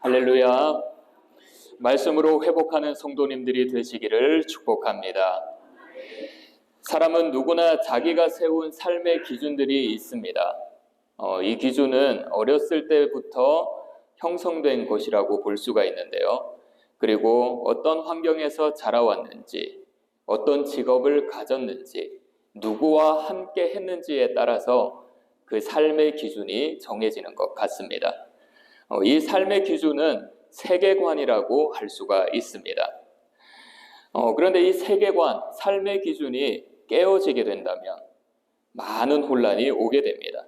할렐루야. 말씀으로 회복하는 성도님들이 되시기를 축복합니다. 사람은 누구나 자기가 세운 삶의 기준들이 있습니다. 이 기준은 어렸을 때부터 형성된 것이라고 볼 수가 있는데요. 그리고 어떤 환경에서 자라왔는지, 어떤 직업을 가졌는지, 누구와 함께 했는지에 따라서 그 삶의 기준이 정해지는 것 같습니다. 이 삶의 기준은 세계관이라고 할 수가 있습니다. 그런데 이 세계관, 삶의 기준이 깨어지게 된다면 많은 혼란이 오게 됩니다.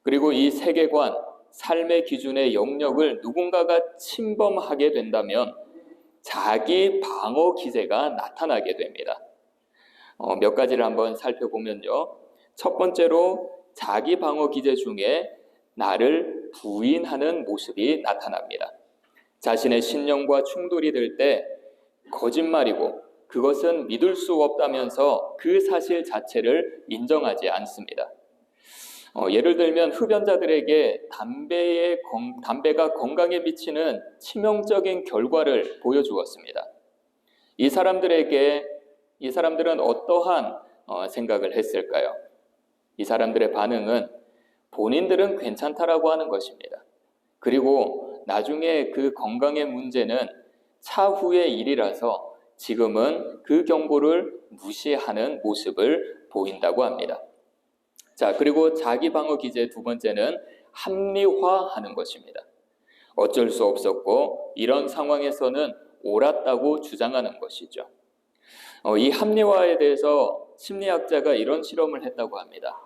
그리고 이 세계관, 삶의 기준의 영역을 누군가가 침범하게 된다면 자기 방어 기제가 나타나게 됩니다. 몇 가지를 한번 살펴보면요. 첫 번째로 자기 방어 기제 중에 나를 부인하는 모습이 나타납니다. 자신의 신념과 충돌이 될 때 거짓말이고 그것은 믿을 수 없다면서 그 사실 자체를 인정하지 않습니다. 예를 들면 흡연자들에게 담배가 건강에 미치는 치명적인 결과를 보여주었습니다. 이 사람들은 어떠한 생각을 했을까요? 이 사람들의 반응은 본인들은 괜찮다라고 하는 것입니다. 그리고 나중에 그 건강의 문제는 차후의 일이라서 지금은 그 경고를 무시하는 모습을 보인다고 합니다. 자, 그리고 자기 방어 기제 두 번째는 합리화하는 것입니다. 어쩔 수 없었고 이런 상황에서는 옳았다고 주장하는 것이죠. 이 합리화에 대해서 심리학자가 이런 실험을 했다고 합니다.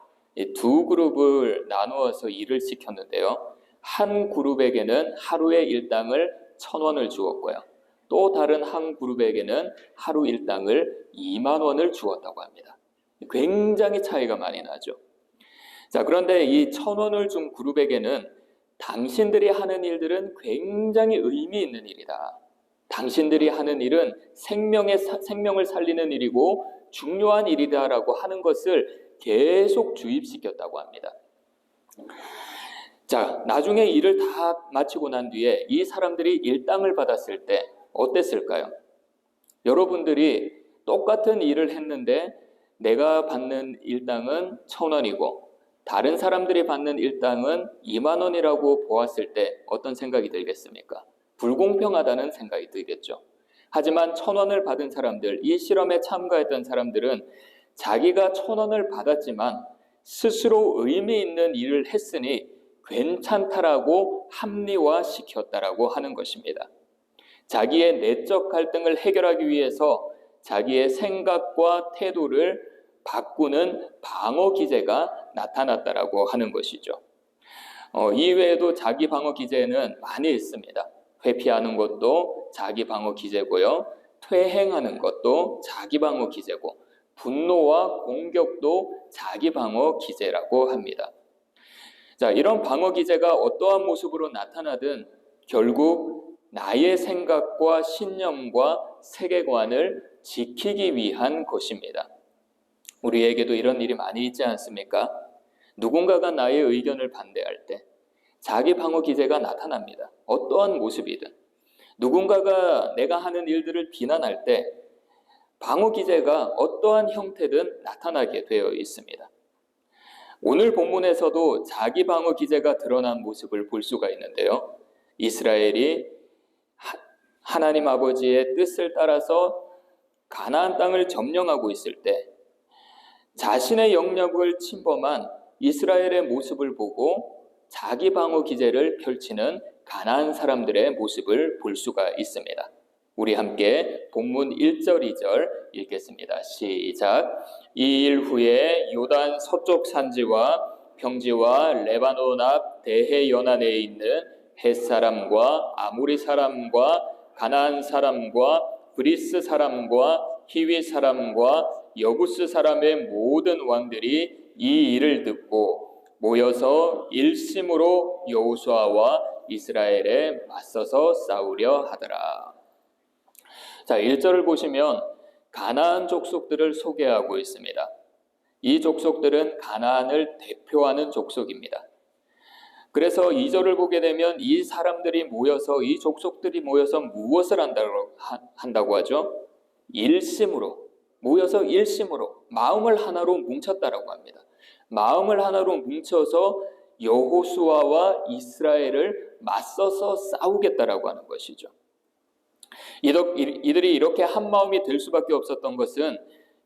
두 그룹을 나누어서 일을 시켰는데요. 한 그룹에게는 하루의 일당을 1,000원을 주었고요. 또 다른 한 그룹에게는 하루 일당을 2만 원을 주었다고 합니다. 굉장히 차이가 많이 나죠. 자, 그런데 이 1,000원을 준 그룹에게는 당신들이 하는 일들은 굉장히 의미 있는 일이다. 당신들이 하는 일은 생명을 살리는 일이고 중요한 일이다라고 하는 것을 계속 주입시켰다고 합니다. 자, 나중에 일을 다 마치고 난 뒤에 이 사람들이 일당을 받았을 때 어땠을까요? 여러분들이 똑같은 일을 했는데 내가 받는 일당은 1,000원이고 다른 사람들이 받는 일당은 2만 원이라고 보았을 때 어떤 생각이 들겠습니까? 불공평하다는 생각이 들겠죠. 하지만 1,000원을 받은 사람들, 이 실험에 참가했던 사람들은 자기가 1,000원을 받았지만 스스로 의미 있는 일을 했으니 괜찮다라고 합리화시켰다라고 하는 것입니다. 자기의 내적 갈등을 해결하기 위해서 자기의 생각과 태도를 바꾸는 방어 기제가 나타났다라고 하는 것이죠. 이외에도 자기 방어 기제는 많이 있습니다. 회피하는 것도 자기 방어 기제고요. 퇴행하는 것도 자기 방어 기제고 분노와 공격도 자기 방어 기제라고 합니다. 자, 이런 방어 기제가 어떠한 모습으로 나타나든 결국 나의 생각과 신념과 세계관을 지키기 위한 것입니다. 우리에게도 이런 일이 많이 있지 않습니까? 누군가가 나의 의견을 반대할 때 자기 방어 기제가 나타납니다. 어떠한 모습이든. 누군가가 내가 하는 일들을 비난할 때 방어 기제가 어떠한 형태든 나타나게 되어 있습니다. 오늘 본문에서도 자기 방어 기제가 드러난 모습을 볼 수가 있는데요. 이스라엘이 하나님 아버지의 뜻을 따라서 가나안 땅을 점령하고 있을 때 자신의 영역을 침범한 이스라엘의 모습을 보고 자기 방어 기제를 펼치는 가나안 사람들의 모습을 볼 수가 있습니다. 우리 함께 본문 1절 2절 읽겠습니다. 시작. 이 일 후에 요단 서쪽 산지와 평지와 레바논 앞 대해 연안에 있는 헷 사람과 아모리 사람과 가나안 사람과 브리스 사람과 히위 사람과 여부스 사람의 모든 왕들이 이 일을 듣고 모여서 일심으로 여호수아와 이스라엘에 맞서서 싸우려 하더라. 자, 1절을 보시면 가나안 족속들을 소개하고 있습니다. 이 족속들은 가나안을 대표하는 족속입니다. 그래서 2절을 보게 되면 이 사람들이 모여서, 이 족속들이 모여서 무엇을 한다고 하죠? 일심으로, 모여서 일심으로 마음을 하나로 뭉쳤다라고 합니다. 마음을 하나로 뭉쳐서 여호수아와 이스라엘을 맞서서 싸우겠다라고 하는 것이죠. 이들이 이렇게 한 마음이 될 수밖에 없었던 것은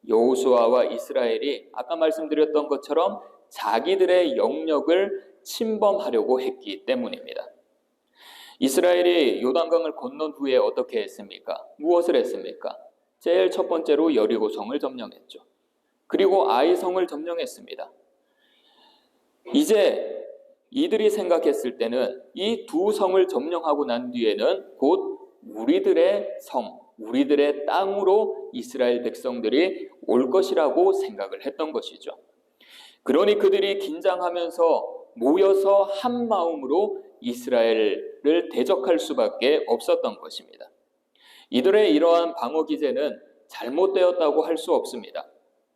여호수아와 이스라엘이 아까 말씀드렸던 것처럼 자기들의 영역을 침범하려고 했기 때문입니다. 이스라엘이 요단강을 건넌 후에 어떻게 했습니까? 무엇을 했습니까? 제일 첫 번째로 여리고성을 점령했죠. 그리고 아이성을 점령했습니다. 이제 이들이 생각했을 때는 이 두 성을 점령하고 난 뒤에는 곧 우리들의 성, 우리들의 땅으로 이스라엘 백성들이 올 것이라고 생각을 했던 것이죠. 그러니 그들이 긴장하면서 모여서 한 마음으로 이스라엘을 대적할 수밖에 없었던 것입니다. 이들의 이러한 방어 기제는 잘못되었다고 할 수 없습니다.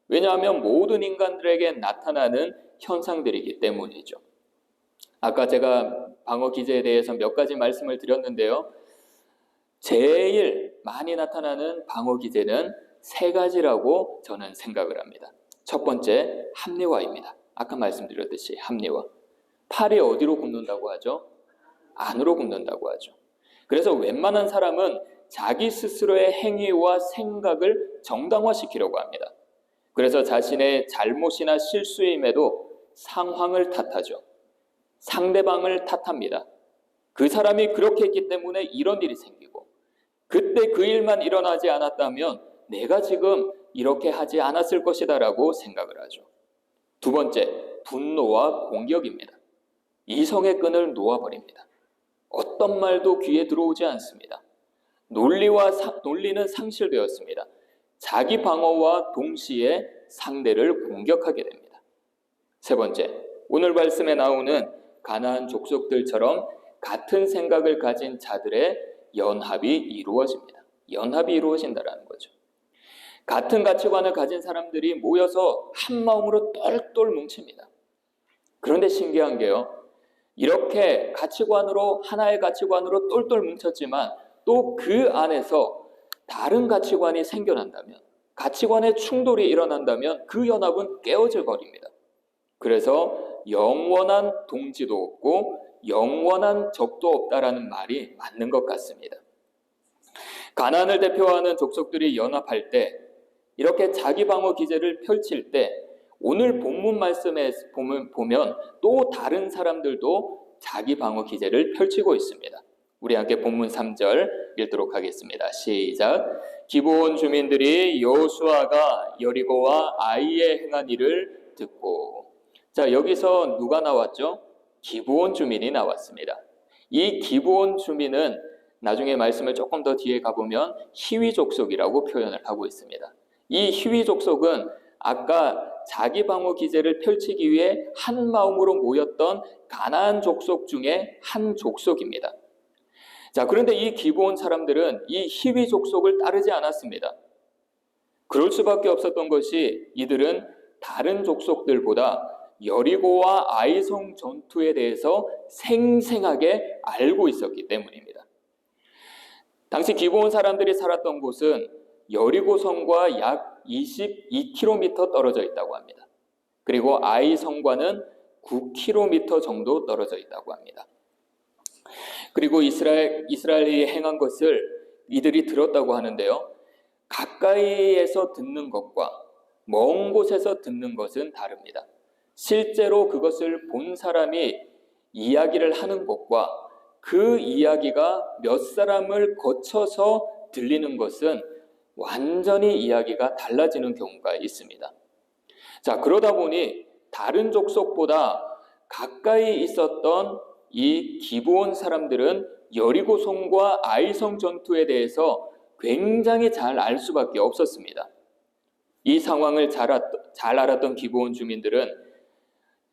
왜냐하면 모든 인간들에게 나타나는 현상들이기 때문이죠. 아까 제가 방어 기제에 대해서 몇 가지 말씀을 드렸는데요. 제일 많이 나타나는 방어 기제는 세 가지라고 저는 생각을 합니다. 첫 번째, 합리화입니다. 아까 말씀드렸듯이 합리화. 팔이 어디로 굽는다고 하죠? 안으로 굽는다고 하죠. 그래서 웬만한 사람은 자기 스스로의 행위와 생각을 정당화시키려고 합니다. 그래서 자신의 잘못이나 실수임에도 상황을 탓하죠. 상대방을 탓합니다. 그 사람이 그렇게 했기 때문에 이런 일이 생기고, 그때 그 일만 일어나지 않았다면 내가 지금 이렇게 하지 않았을 것이다 라고 생각을 하죠. 두 번째, 분노와 공격입니다. 이성의 끈을 놓아버립니다. 어떤 말도 귀에 들어오지 않습니다. 논리는 상실되었습니다. 자기 방어와 동시에 상대를 공격하게 됩니다. 세 번째, 오늘 말씀에 나오는 가나안 족속들처럼 같은 생각을 가진 자들의 연합이 이루어집니다. 연합이 이루어진다는 거죠. 같은 가치관을 가진 사람들이 모여서 한 마음으로 똘똘 뭉칩니다. 그런데 신기한 게요. 이렇게 하나의 가치관으로 똘똘 뭉쳤지만 또 그 안에서 다른 가치관이 생겨난다면, 가치관의 충돌이 일어난다면 그 연합은 깨어져 버립니다. 그래서 영원한 동지도 없고 영원한 적도 없다라는 말이 맞는 것 같습니다. 가나안을 대표하는 족속들이 연합할 때, 이렇게 자기 방어 기제를 펼칠 때 오늘 본문 말씀에 보면 또 다른 사람들도 자기 방어 기제를 펼치고 있습니다. 우리 함께 본문 3절 읽도록 하겠습니다. 시작. 기브온 주민들이 여호수아가 여리고와 아이에 행한 일을 듣고, 자, 여기서 누가 나왔죠? 기브온 주민이 나왔습니다. 이 기브온 주민은 나중에 말씀을 조금 더 뒤에 가보면 히위 족속이라고 표현을 하고 있습니다. 이 히위 족속은 아까 자기 방어 기제를 펼치기 위해 한 마음으로 모였던 가나안 족속 중에 한 족속입니다. 자, 그런데 이 기브온 사람들은 이 히위 족속을 따르지 않았습니다. 그럴 수밖에 없었던 것이 이들은 다른 족속들보다 여리고와 아이성 전투에 대해서 생생하게 알고 있었기 때문입니다. 당시 기브온 사람들이 살았던 곳은 여리고성과 약 22km 떨어져 있다고 합니다. 그리고 아이성과는 9km 정도 떨어져 있다고 합니다. 그리고 이스라엘이 행한 것을 이들이 들었다고 하는데요. 가까이에서 듣는 것과 먼 곳에서 듣는 것은 다릅니다. 실제로 그것을 본 사람이 이야기를 하는 것과 그 이야기가 몇 사람을 거쳐서 들리는 것은 완전히 이야기가 달라지는 경우가 있습니다. 자, 그러다 보니 다른 족속보다 가까이 있었던 이 기브온 사람들은 여리고성과 아이성 전투에 대해서 굉장히 잘 알 수밖에 없었습니다. 이 상황을 잘 알았던 기브온 주민들은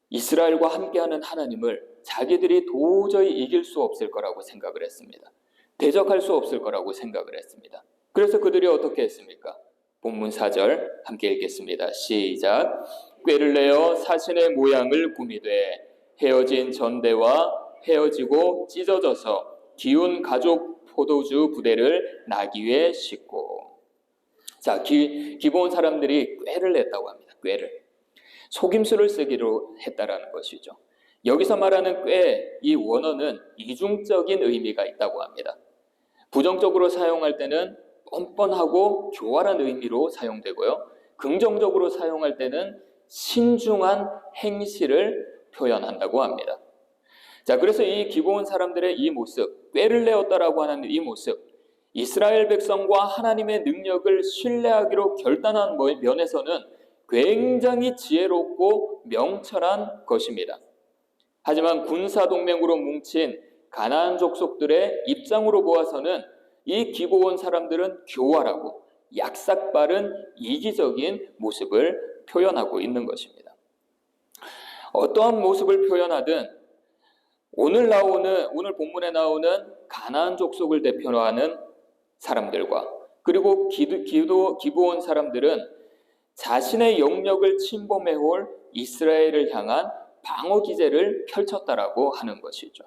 이스라엘과 함께하는 하나님을 자기들이 도저히 이길 수 없을 거라고 생각을 했습니다. 대적할 수 없을 거라고 생각을 했습니다. 그래서 그들이 어떻게 했습니까? 본문 4절 함께 읽겠습니다. 시작. 꾀를 내어 사신의 모양을 꾸미되 헤어진 전대와 헤어지고 찢어져서 기운 가족 포도주 부대를 나귀에 싣고. 자, 기브온 사람들이 꾀를 냈다고 합니다. 꾀를. 속임수를 쓰기로 했다라는 것이죠. 여기서 말하는 꾀, 이 원어는 이중적인 의미가 있다고 합니다. 부정적으로 사용할 때는 뻔뻔하고 교활한 의미로 사용되고요. 긍정적으로 사용할 때는 신중한 행실을 표현한다고 합니다. 자, 그래서 이 기브온 사람들의 이 모습, 꾀를 내었다라고 하는 이 모습, 이스라엘 백성과 하나님의 능력을 신뢰하기로 결단한 면에서는 굉장히 지혜롭고 명철한 것입니다. 하지만 군사동맹으로 뭉친 가나안 족속들의 입장으로 보아서는 이 기브온 사람들은 교활하고 약삭빠른 이기적인 모습을 표현하고 있는 것입니다. 어떠한 모습을 표현하든 오늘 본문에 나오는 가나안 족속을 대표로 하는 사람들과 그리고 기브온 사람들은 자신의 영역을 침범해올 이스라엘을 향한 방어 기제를 펼쳤다라고 하는 것이죠.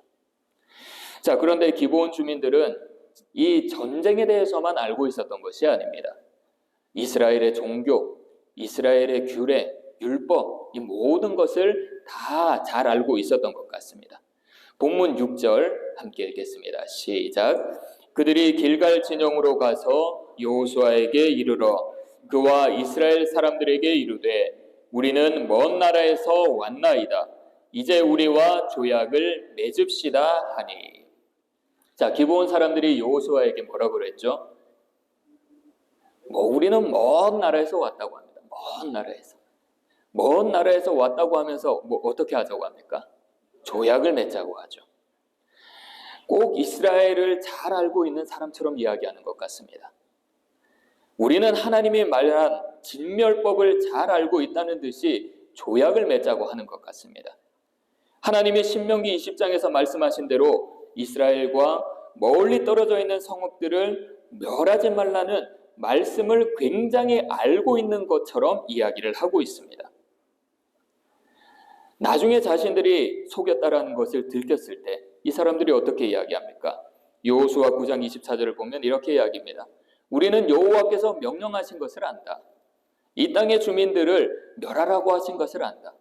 자, 그런데 기브온 주민들은 이 전쟁에 대해서만 알고 있었던 것이 아닙니다. 이스라엘의 종교, 이스라엘의 규례, 율법, 이 모든 것을 다 잘 알고 있었던 것 같습니다. 본문 6절 함께 읽겠습니다. 시작. 그들이 길갈 진영으로 가서 여호수아에게 이르러 그와 이스라엘 사람들에게 이르되 우리는 먼 나라에서 왔나이다. 이제 우리와 조약을 맺읍시다 하니. 자, 기브온 사람들이 여호수아에게 뭐라고 그랬죠? 우리는 먼 나라에서 왔다고 합니다. 먼 나라에서 왔다고 하면서 어떻게 하자고 합니까? 조약을 맺자고 하죠. 꼭 이스라엘을 잘 알고 있는 사람처럼 이야기하는 것 같습니다. 우리는 하나님이 말한 진멸법을 잘 알고 있다는 듯이 조약을 맺자고 하는 것 같습니다. 하나님이 신명기 20장에서 말씀하신 대로 이스라엘과 멀리 떨어져 있는 성읍들을 멸하지 말라는 말씀을 굉장히 알고 있는 것처럼 이야기를 하고 있습니다. 나중에 자신들이 속였다라는 것을 들켰을 때 이 사람들이 어떻게 이야기합니까? 여호수아 9장 24절을 보면 이렇게 이야기합니다. 우리는 여호와께서 명령하신 것을 안다. 이 땅의 주민들을 멸하라고 하신 것을 안다.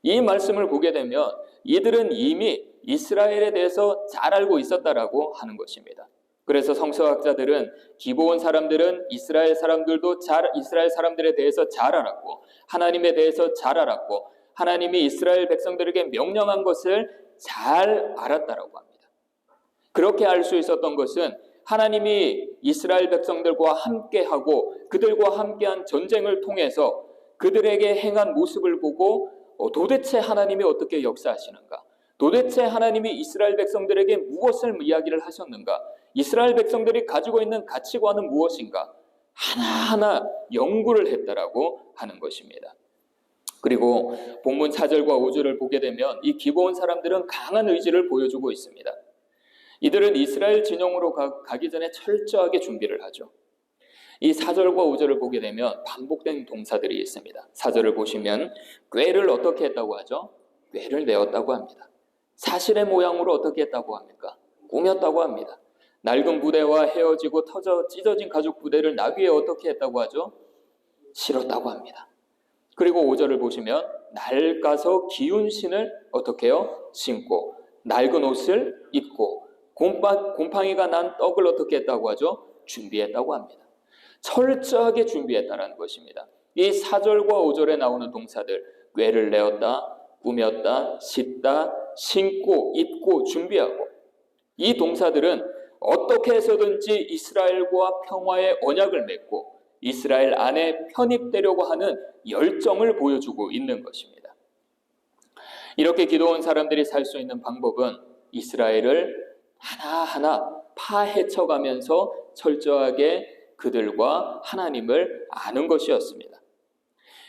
이 말씀을 보게 되면 이들은 이미 이스라엘에 대해서 잘 알고 있었다라고 하는 것입니다. 그래서 성서학자들은 기브온 사람들은 이스라엘 사람들에 대해서 잘 알았고 하나님에 대해서 잘 알았고 하나님이 이스라엘 백성들에게 명령한 것을 잘 알았다라고 합니다. 그렇게 알 수 있었던 것은 하나님이 이스라엘 백성들과 함께하고 그들과 함께한 전쟁을 통해서 그들에게 행한 모습을 보고 도대체 하나님이 어떻게 역사하시는가? 도대체 하나님이 이스라엘 백성들에게 무엇을 이야기를 하셨는가? 이스라엘 백성들이 가지고 있는 가치관은 무엇인가? 하나하나 연구를 했다라고 하는 것입니다. 그리고 본문 4절과 5절을 보게 되면 이 기브온 사람들은 강한 의지를 보여주고 있습니다. 이들은 이스라엘 진영으로 가기 전에 철저하게 준비를 하죠. 이 4절과 5절을 보게 되면 반복된 동사들이 있습니다. 4절을 보시면 꾀를 어떻게 했다고 하죠? 꾀를 내었다고 합니다. 사실의 모양으로 어떻게 했다고 합니까? 꾸몄다고 합니다. 낡은 부대와 헤어지고 찢어진 가죽 부대를 나귀에 어떻게 했다고 하죠? 실었다고 합니다. 그리고 5절을 보시면 낡아서 기운 신을 어떻게 해요? 신고 낡은 옷을 입고 곰팡이가 난 떡을 어떻게 했다고 하죠? 준비했다고 합니다. 철저하게 준비했다라는 것입니다. 이 4절과 5절에 나오는 동사들 꾀를 내었다, 꾸몄다, 씻다, 신고, 입고, 준비하고 이 동사들은 어떻게 해서든지 이스라엘과 평화의 언약을 맺고 이스라엘 안에 편입되려고 하는 열정을 보여주고 있는 것입니다. 이렇게 기도한 사람들이 살 수 있는 방법은 이스라엘을 하나하나 파헤쳐가면서 철저하게 그들과 하나님을 아는 것이었습니다.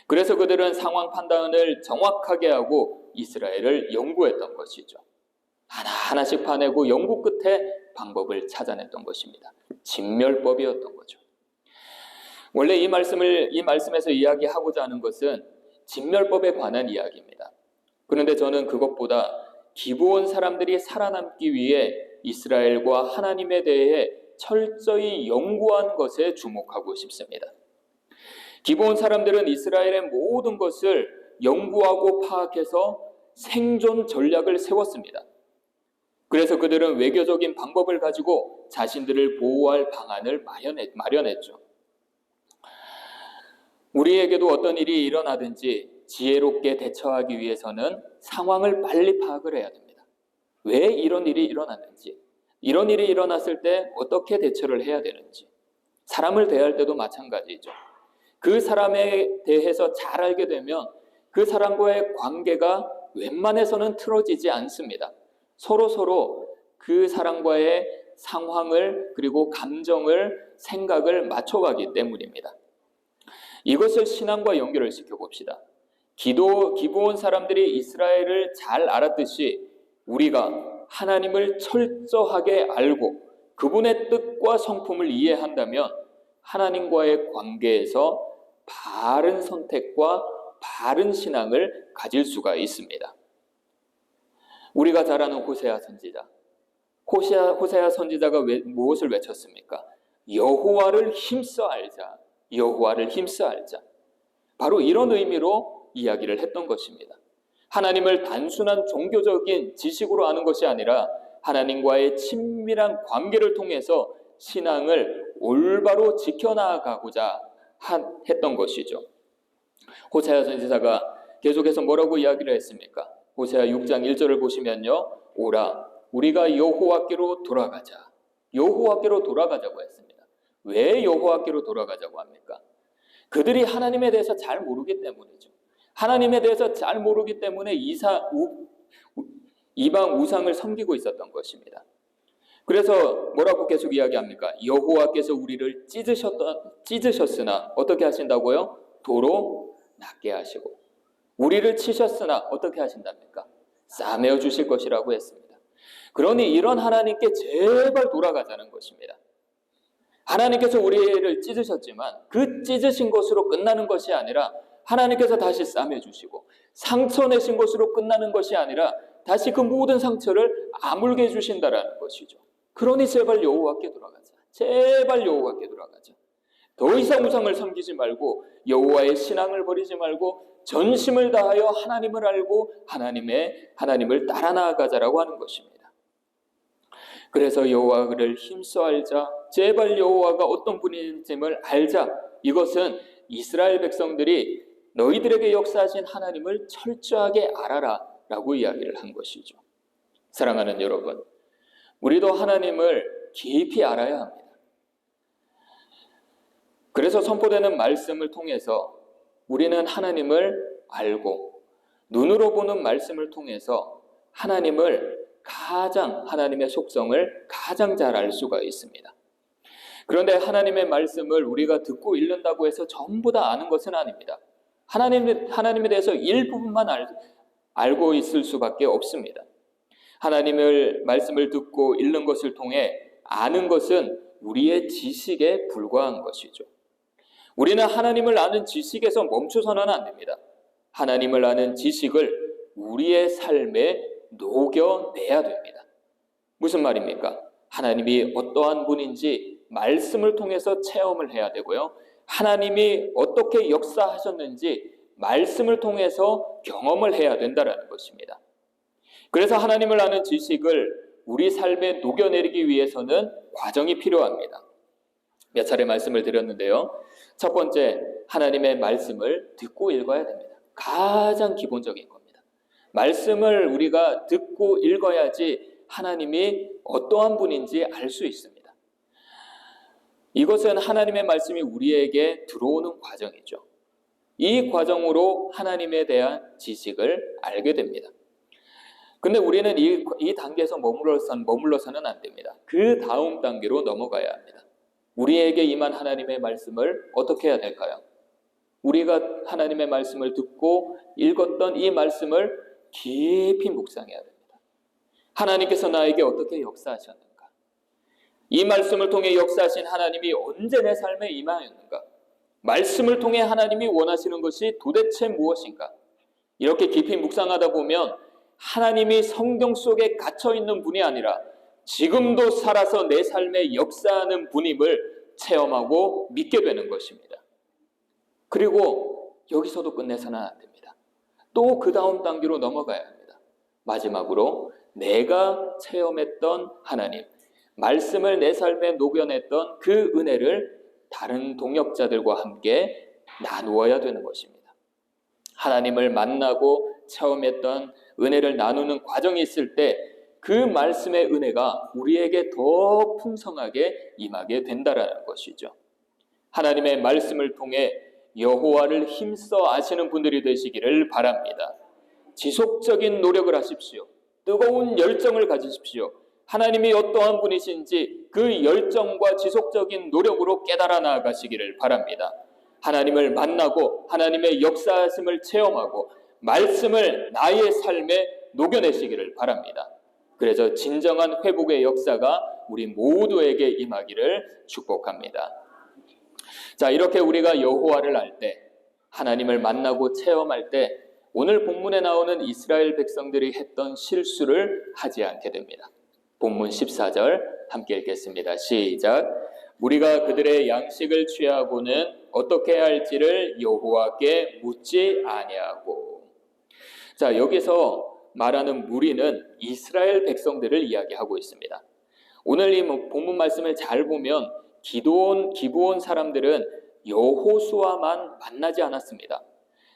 그래서 그들은 상황 판단을 정확하게 하고 이스라엘을 연구했던 것이죠. 하나하나씩 파내고 연구 끝에 방법을 찾아냈던 것입니다. 진멸법이었던 거죠. 원래 이 말씀에서 이야기하고자 하는 것은 진멸법에 관한 이야기입니다. 그런데 저는 그것보다 기브온 사람들이 살아남기 위해 이스라엘과 하나님에 대해 철저히 연구한 것에 주목하고 싶습니다. 기브온 사람들은 이스라엘의 모든 것을 연구하고 파악해서 생존 전략을 세웠습니다. 그래서 그들은 외교적인 방법을 가지고 자신들을 보호할 방안을 마련했죠. 우리에게도 어떤 일이 일어나든지 지혜롭게 대처하기 위해서는 상황을 빨리 파악을 해야 됩니다. 왜 이런 일이 일어났는지, 이런 일이 일어났을 때 어떻게 대처를 해야 되는지, 사람을 대할 때도 마찬가지죠. 그 사람에 대해서 잘 알게 되면 그 사람과의 관계가 웬만해서는 틀어지지 않습니다. 서로 그 사람과의 상황을 그리고 감정을 생각을 맞춰가기 때문입니다. 이것을 신앙과 연결을 시켜봅시다. 기브온 사람들이 이스라엘을 잘 알았듯이 우리가 하나님을 철저하게 알고 그분의 뜻과 성품을 이해한다면 하나님과의 관계에서 바른 선택과 바른 신앙을 가질 수가 있습니다. 우리가 잘 아는 호세아 선지자. 호세아 선지자가 무엇을 외쳤습니까? 여호와를 힘써 알자. 여호와를 힘써 알자. 바로 이런 의미로 이야기를 했던 것입니다. 하나님을 단순한 종교적인 지식으로 아는 것이 아니라 하나님과의 친밀한 관계를 통해서 신앙을 올바로 지켜나가고자 했던 것이죠. 호세아 선지자가 계속해서 뭐라고 이야기를 했습니까? 호세아 6장 1절을 보시면요. 오라 우리가 여호와께로 돌아가자. 여호와께로 돌아가자고 했습니다. 왜 여호와께로 돌아가자고 합니까? 그들이 하나님에 대해서 잘 모르기 때문이죠. 하나님에 대해서 잘 모르기 때문에 이방 우상을 섬기고 있었던 것입니다. 그래서 뭐라고 계속 이야기합니까? 여호와께서 우리를 찢으셨으나 어떻게 하신다고요? 도로 낫게 하시고 우리를 치셨으나 어떻게 하신답니까? 싸매어 주실 것이라고 했습니다. 그러니 이런 하나님께 제발 돌아가자는 것입니다. 하나님께서 우리를 찢으셨지만 그 찢으신 것으로 끝나는 것이 아니라 하나님께서 다시 싸매주시고 상처 내신 것으로 끝나는 것이 아니라 다시 그 모든 상처를 아물게 해주신다라는 것이죠. 그러니 제발 여호와께 돌아가자. 제발 여호와께 돌아가자. 더 이상 우상을 섬기지 말고 여호와의 신앙을 버리지 말고 전심을 다하여 하나님을 알고 하나님을 따라 나아가자라고 하는 것입니다. 그래서 여호와를 힘써 알자. 제발 여호와가 어떤 분인지를 알자. 이것은 이스라엘 백성들이 너희들에게 역사하신 하나님을 철저하게 알아라 라고 이야기를 한 것이죠. 사랑하는 여러분, 우리도 하나님을 깊이 알아야 합니다. 그래서 선포되는 말씀을 통해서 우리는 하나님을 알고 눈으로 보는 말씀을 통해서 하나님의 속성을 가장 잘 알 수가 있습니다. 그런데 하나님의 말씀을 우리가 듣고 읽는다고 해서 전부 다 아는 것은 아닙니다. 하나님에 대해서 일부분만 알고 있을 수밖에 없습니다. 하나님의 말씀을 듣고 읽는 것을 통해 아는 것은 우리의 지식에 불과한 것이죠. 우리는 하나님을 아는 지식에서 멈춰서는 안 됩니다. 하나님을 아는 지식을 우리의 삶에 녹여내야 됩니다. 무슨 말입니까? 하나님이 어떠한 분인지 말씀을 통해서 체험을 해야 되고요. 하나님이 어떻게 역사하셨는지 말씀을 통해서 경험을 해야 된다는 것입니다. 그래서 하나님을 아는 지식을 우리 삶에 녹여내리기 위해서는 과정이 필요합니다. 몇 차례 말씀을 드렸는데요. 첫 번째, 하나님의 말씀을 듣고 읽어야 됩니다. 가장 기본적인 겁니다. 말씀을 우리가 듣고 읽어야지 하나님이 어떠한 분인지 알 수 있습니다. 이것은 하나님의 말씀이 우리에게 들어오는 과정이죠. 이 과정으로 하나님에 대한 지식을 알게 됩니다. 근데 우리는 이 단계에서 머물러서는 안 됩니다. 그 다음 단계로 넘어가야 합니다. 우리에게 임한 하나님의 말씀을 어떻게 해야 될까요? 우리가 하나님의 말씀을 듣고 읽었던 이 말씀을 깊이 묵상해야 됩니다. 하나님께서 나에게 어떻게 역사하셨는가? 이 말씀을 통해 역사하신 하나님이 언제 내 삶에 임하였는가? 말씀을 통해 하나님이 원하시는 것이 도대체 무엇인가? 이렇게 깊이 묵상하다 보면 하나님이 성경 속에 갇혀 있는 분이 아니라 지금도 살아서 내 삶에 역사하는 분임을 체험하고 믿게 되는 것입니다. 그리고 여기서도 끝내서는 안 됩니다. 또 그 다음 단계로 넘어가야 합니다. 마지막으로 내가 체험했던 하나님, 말씀을 내 삶에 녹여냈던 그 은혜를 다른 동역자들과 함께 나누어야 되는 것입니다. 하나님을 만나고 체험했던 은혜를 나누는 과정이 있을 때 그 말씀의 은혜가 우리에게 더 풍성하게 임하게 된다라는 것이죠. 하나님의 말씀을 통해 여호와를 힘써 아시는 분들이 되시기를 바랍니다. 지속적인 노력을 하십시오. 뜨거운 열정을 가지십시오. 하나님이 어떠한 분이신지 그 열정과 지속적인 노력으로 깨달아 나아가시기를 바랍니다. 하나님을 만나고 하나님의 역사하심을 체험하고 말씀을 나의 삶에 녹여내시기를 바랍니다. 그래서 진정한 회복의 역사가 우리 모두에게 임하기를 축복합니다. 자, 이렇게 우리가 여호와를 알 때, 하나님을 만나고 체험할 때 오늘 본문에 나오는 이스라엘 백성들이 했던 실수를 하지 않게 됩니다. 본문 14절 함께 읽겠습니다. 시작. 우리가 그들의 양식을 취하고는 어떻게 할지를 여호와께 묻지 아니하고. 자, 여기서 말하는 무리는 이스라엘 백성들을 이야기하고 있습니다. 오늘 이 본문 말씀을 잘 보면 기브온 사람들은 여호수아만 만나지 않았습니다.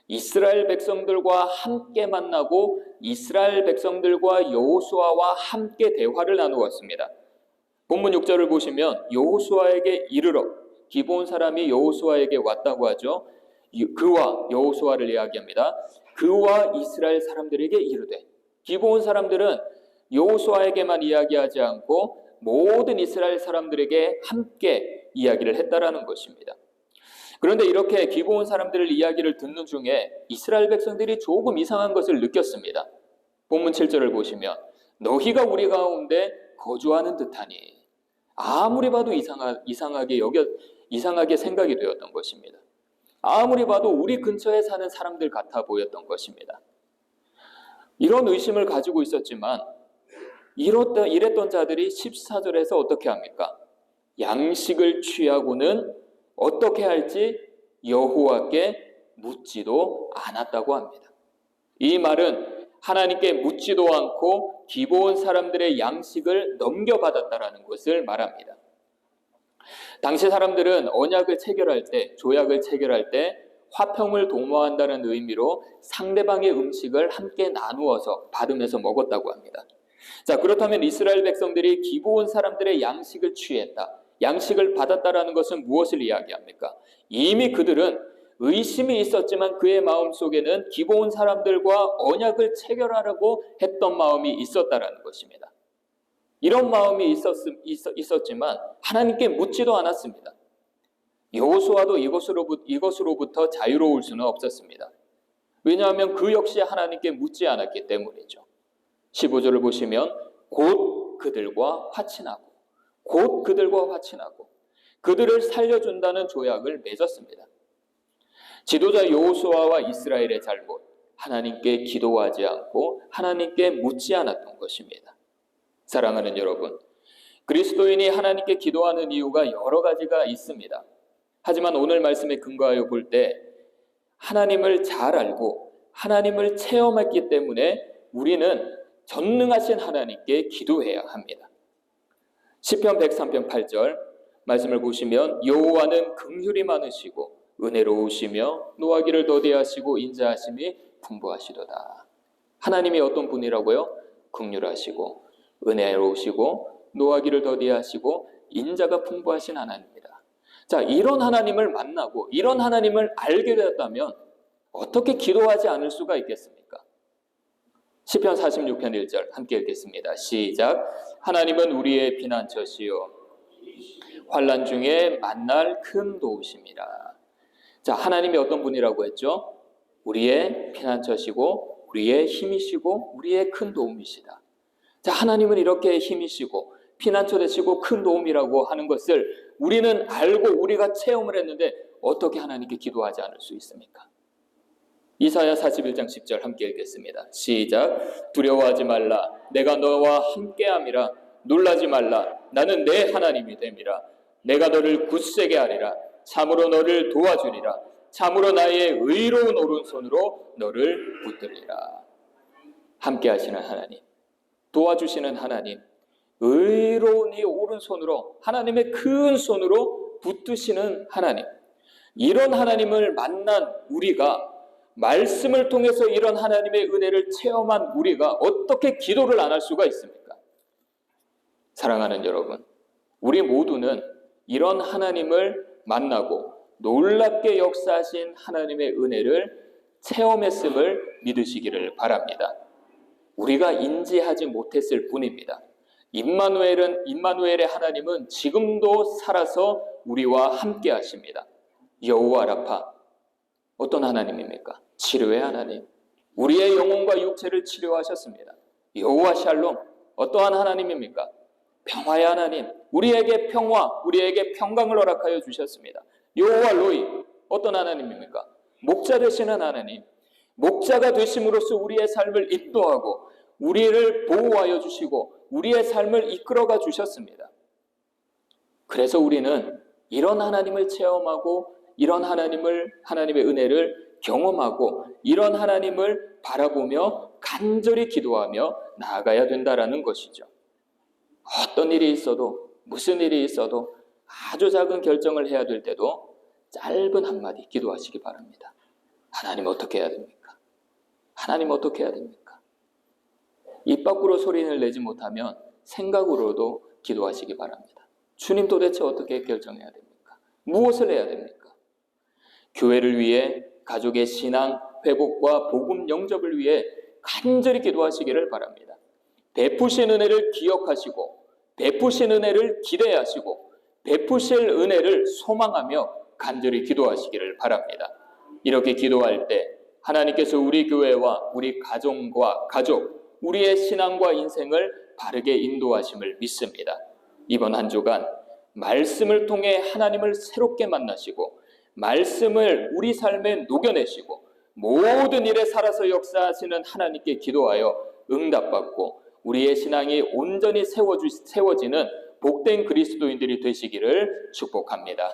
이스라엘 백성들과 함께 만나고 이스라엘 백성들과 여호수아와 함께 대화를 나누었습니다. 본문 6절을 보시면 여호수아에게 이르러, 기브온 사람이 여호수아에게 왔다고 하죠. 그와 여호수아를 이야기합니다. 그와 이스라엘 사람들에게 이르되, 기브온 사람들은 여호수아에게만 이야기하지 않고 모든 이스라엘 사람들에게 함께 이야기를 했다라는 것입니다. 그런데 이렇게 기브온 사람들의 이야기를 듣는 중에 이스라엘 백성들이 조금 이상한 것을 느꼈습니다. 본문 7절을 보시면 너희가 우리 가운데 거주하는 듯하니, 아무리 봐도 이상하게 생각이 되었던 것입니다. 아무리 봐도 우리 근처에 사는 사람들 같아 보였던 것입니다. 이런 의심을 가지고 있었지만 이랬던 자들이 14절에서 어떻게 합니까? 양식을 취하고는 어떻게 할지 여호와께 묻지도 않았다고 합니다. 이 말은 하나님께 묻지도 않고 기브온 사람들의 양식을 넘겨받았다라는 것을 말합니다. 당시 사람들은 언약을 체결할 때, 조약을 체결할 때 화평을 도모한다는 의미로 상대방의 음식을 함께 나누어서 받으면서 먹었다고 합니다. 자, 그렇다면 이스라엘 백성들이 기브온 사람들의 양식을 취했다, 양식을 받았다라는 것은 무엇을 이야기합니까? 이미 그들은 의심이 있었지만 그의 마음속에는 기브온 사람들과 언약을 체결하려고 했던 마음이 있었다라는 것입니다. 이런 마음이 있었지만 하나님께 묻지도 않았습니다. 여호수아도 이것으로부터 자유로울 수는 없었습니다. 왜냐하면 그 역시 하나님께 묻지 않았기 때문이죠. 15절을 보시면 곧 그들과 화친하고 그들을 살려준다는 조약을 맺었습니다. 지도자 여호수아와 이스라엘의 잘못, 하나님께 기도하지 않고 하나님께 묻지 않았던 것입니다. 사랑하는 여러분, 그리스도인이 하나님께 기도하는 이유가 여러 가지가 있습니다. 하지만 오늘 말씀에 근거하여 볼 때 하나님을 잘 알고 하나님을 체험했기 때문에 우리는 전능하신 하나님께 기도해야 합니다. 시편 103편 8절 말씀을 보시면 여호와는 긍휼이 많으시고 은혜로우시며 노하기를 더디하시고 인자하심이 풍부하시도다. 하나님이 어떤 분이라고요? 긍휼하시고 은혜로우시고 노하기를 더디하시고 인자가 풍부하신 하나님입니다. 자, 이런 하나님을 만나고 이런 하나님을 알게 되었다면 어떻게 기도하지 않을 수가 있겠습니까? 시편 46편 1절 함께 읽겠습니다. 시작. 하나님은 우리의 피난처시요 환난 중에 만날 큰 도우심이라. 자, 하나님이 어떤 분이라고 했죠? 우리의 피난처시고 우리의 힘이시고 우리의 큰 도움이시다. 자, 하나님은 이렇게 힘이시고 피난처 되시고 큰 도움이라고 하는 것을 우리는 알고 우리가 체험을 했는데 어떻게 하나님께 기도하지 않을 수 있습니까? 이사야 41장 10절 함께 읽겠습니다. 시작. 두려워하지 말라. 내가 너와 함께함이라. 놀라지 말라. 나는 내 하나님이 됨이라. 내가 너를 굳세게 하리라. 참으로 너를 도와주리라. 참으로 나의 의로운 오른손으로 너를 붙들리라. 함께 하시는 하나님, 도와주시는 하나님, 의로운 이 오른손으로, 하나님의 큰 손으로 붙드시는 하나님, 이런 하나님을 만난 우리가, 말씀을 통해서 이런 하나님의 은혜를 체험한 우리가 어떻게 기도를 안 할 수가 있습니까? 사랑하는 여러분, 우리 모두는 이런 하나님을 만나고 놀랍게 역사하신 하나님의 은혜를 체험했음을 믿으시기를 바랍니다. 우리가 인지하지 못했을 뿐입니다. 임마누엘의 하나님은 지금도 살아서 우리와 함께 하십니다. 여호와 라파, 어떤 하나님입니까? 치료의 하나님, 우리의 영혼과 육체를 치료하셨습니다. 여호와 샬롬, 어떠한 하나님입니까? 평화의 하나님, 우리에게 평화, 우리에게 평강을 허락하여 주셨습니다. 여호와 로이, 어떤 하나님입니까? 목자 되시는 하나님, 목자가 되심으로써 우리의 삶을 인도하고 우리를 보호하여 주시고 우리의 삶을 이끌어가 주셨습니다. 그래서 우리는 이런 하나님을 체험하고 이런 하나님의 은혜를 경험하고 이런 하나님을 바라보며 간절히 기도하며 나아가야 된다라는 것이죠. 어떤 일이 있어도, 무슨 일이 있어도, 아주 작은 결정을 해야 될 때도 짧은 한마디 기도하시기 바랍니다. 하나님 어떻게 해야 됩니까? 하나님 어떻게 해야 됩니까? 입 밖으로 소리를 내지 못하면 생각으로도 기도하시기 바랍니다. 주님 도대체 어떻게 결정해야 됩니까? 무엇을 해야 됩니까? 교회를 위해, 가족의 신앙 회복과 복음 영접을 위해 간절히 기도하시기를 바랍니다. 베푸신 은혜를 기억하시고 베푸신 은혜를 기대하시고 베푸실 은혜를 소망하며 간절히 기도하시기를 바랍니다. 이렇게 기도할 때 하나님께서 우리 교회와 우리 가정과 가족, 우리의 신앙과 인생을 바르게 인도하심을 믿습니다. 이번 한 주간 말씀을 통해 하나님을 새롭게 만나시고 말씀을 우리 삶에 녹여내시고 모든 일에 살아서 역사하시는 하나님께 기도하여 응답받고 우리의 신앙이 온전히 세워지는 복된 그리스도인들이 되시기를 축복합니다.